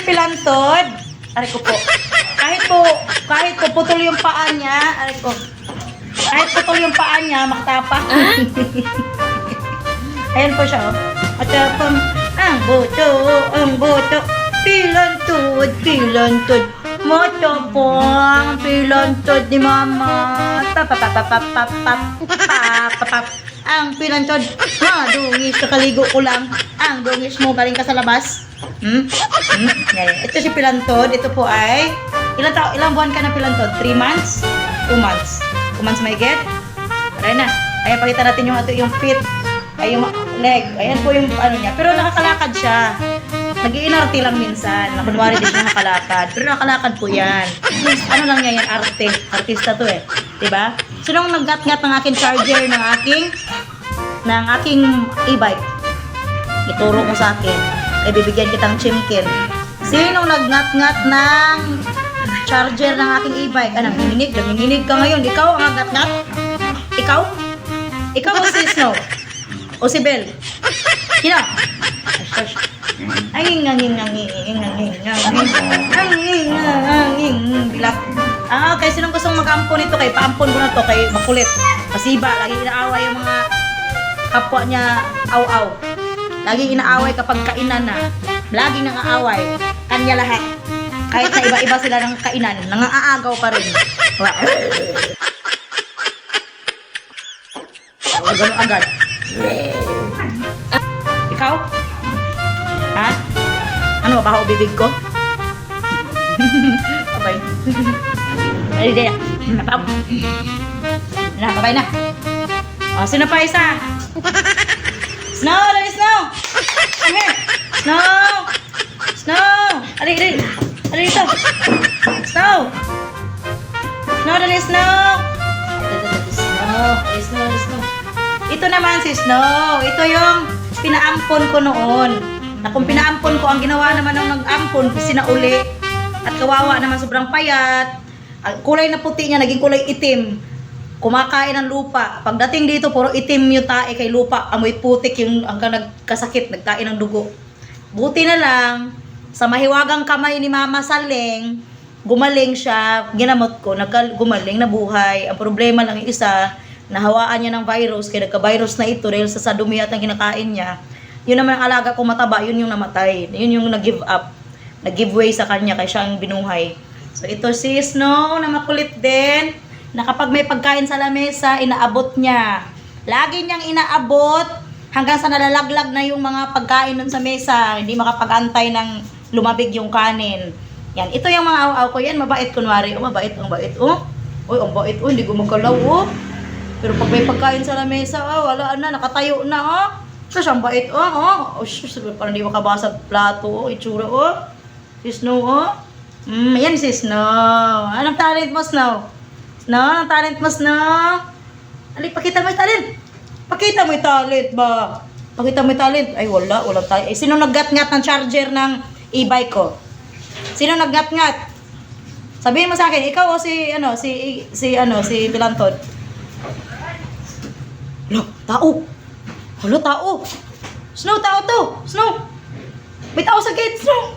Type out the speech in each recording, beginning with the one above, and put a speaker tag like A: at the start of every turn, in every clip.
A: Pilantod. Aray ko po. Kahit po putol yung paa niya, aray ko. Kahit putol yung paa niya, makatapa. Ayan po siya, oh. At ang boto, pilantod. Matapang pilantod ni mama. Ang pilantod. Dungis, kakaligo ko lang. Ang dungis mo, galing ka sa labas. Yan. Ito si pilantod. Ito po ay, ilang buwan ka na pilantod? 3 months? 2 months? 2 months may get? Aray na. Ayan, pakita natin yung feet. Ay, yung leg. Ayan po yung ano niya. Pero nakakalakad siya. Nag-iinarte lang minsan. Kunwari din siya nakakalakad. Pero nakakalakad po yan. Ano lang niya yan? Arte. Artista to eh. Diba? So, nung naggat-ngat ng aking charger, ng aking e-bike, ituro mo sa akin, ay bibigyan kitang chimkin. Sinong nagngat-ngat ng charger ng aking e-bike? Ano, nanginginig ka ngayon. Ikaw ang nagngat-ngat? Ikaw? Ikaw o si Snow? O si Belle? Sino? Ay, nganging. Bilak. Okay, sinong gustong mag-ampon ito? Kay paampon ko na to, kay makulit. Pasiba, lagi inaaway yung mga kapwa niya, aw-aw. Lagi inaaway kapag kainan na. Lagi nang aaway. Kanya lahat. Kahit na iba-iba sila ng kainan, nangaagaw pa rin. Ganun agad. Ikaw? Ha? Ano, baho bibig ko? Okay. Ay, di. Babay na. O, sino pa isa? Snow! Dali, Snow! Come here! Snow! Ali dito! Snow! Dali, Snow! Snow! Ito naman si Snow. Ito yung pinaampon ko noon. Na kung pinaampon ko, ang ginawa naman ng nag-ampon, sinauli. At kawawa naman, sobrang payat. Ang kulay na puti niya, naging kulay itim. Kumakain ng lupa. Pagdating dito, puro itim yung tae kay lupa. Amoy putik yung hanggang nagkasakit, nagkain ng dugo. Buti na lang, sa mahiwagang kamay ni Mama Saling, gumaling siya, ginamot ko, gumaling, nabuhay. Ang problema lang yung isa, nahawaan niya ng virus, kaya nagka-virus na ito dahil sa dumi at ang kinakain niya. Yun naman ang alaga ko mataba, yun yung namatay. Yun yung nag-give up. Nag-give way sa kanya, kaya siya ang binuhay. So ito si Snow na makulit din, na kapag may pagkain sa lamesa, inaabot niya. Lagi niyang inaabot hanggang sa nalalaglag na yung mga pagkain nun sa mesa. Hindi makapag-antay ng lumabig yung kanin. Yan, ito yung mga aw-aw ko yan. Mabait kunwari. Oh, mabait, ang bait. Oh, uy, ang bait. Oh, hindi gumagalaw. Oh. Pero pag may pagkain sa lamesa, oh, wala na, nakatayo na. Oh. So, siyang bait. Oh. Oh, shush, parang hindi makabasag plato. Oh, itsura. Oh. Si Snow. Oh. Yan si Snow. Anong talent mo, Snow? Snow, anong talent mo, Snow? Ali, pakita mo yung talent. Pakita mo yung talent ba? Pakita mo yung talent. Ay, walang talent. Eh, sino naggat-ngat ng charger ng e-bike ko? Sino naggat-ngat? Sabihin mo sa akin, ikaw o si Pilantod? Lo, tao. Halo, tao. Snow, tao to. Snow. May tao sa gate, Snow.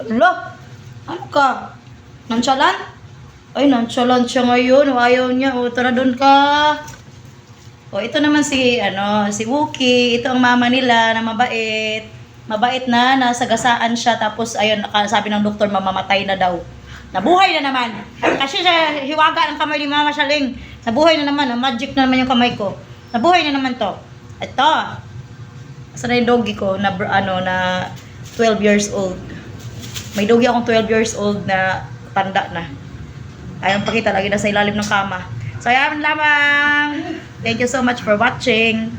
A: Lo, ano ka? Nonchalant? Ay, nonchalant siya ngayon. Ayaw niya. O, tara doon ka. O, ito naman si Wookie. Ito ang mama nila na mabait. Mabait na, nasagasaan siya. Tapos, ayun, sabi ng doktor, mamamatay na daw. Nabuhay na naman. Kasi siya, hiwaga ng kamay ni Mama Saling. Nabuhay na naman. Magic na naman yung kamay ko. Nabuhay na naman to. Ito. Asa na yung doggy ko na 12 years old. May doggy akong 12 years old na tanda na. Ayaw pakita, lagi na sa ilalim ng kama. So, ayan lamang. Thank you so much for watching.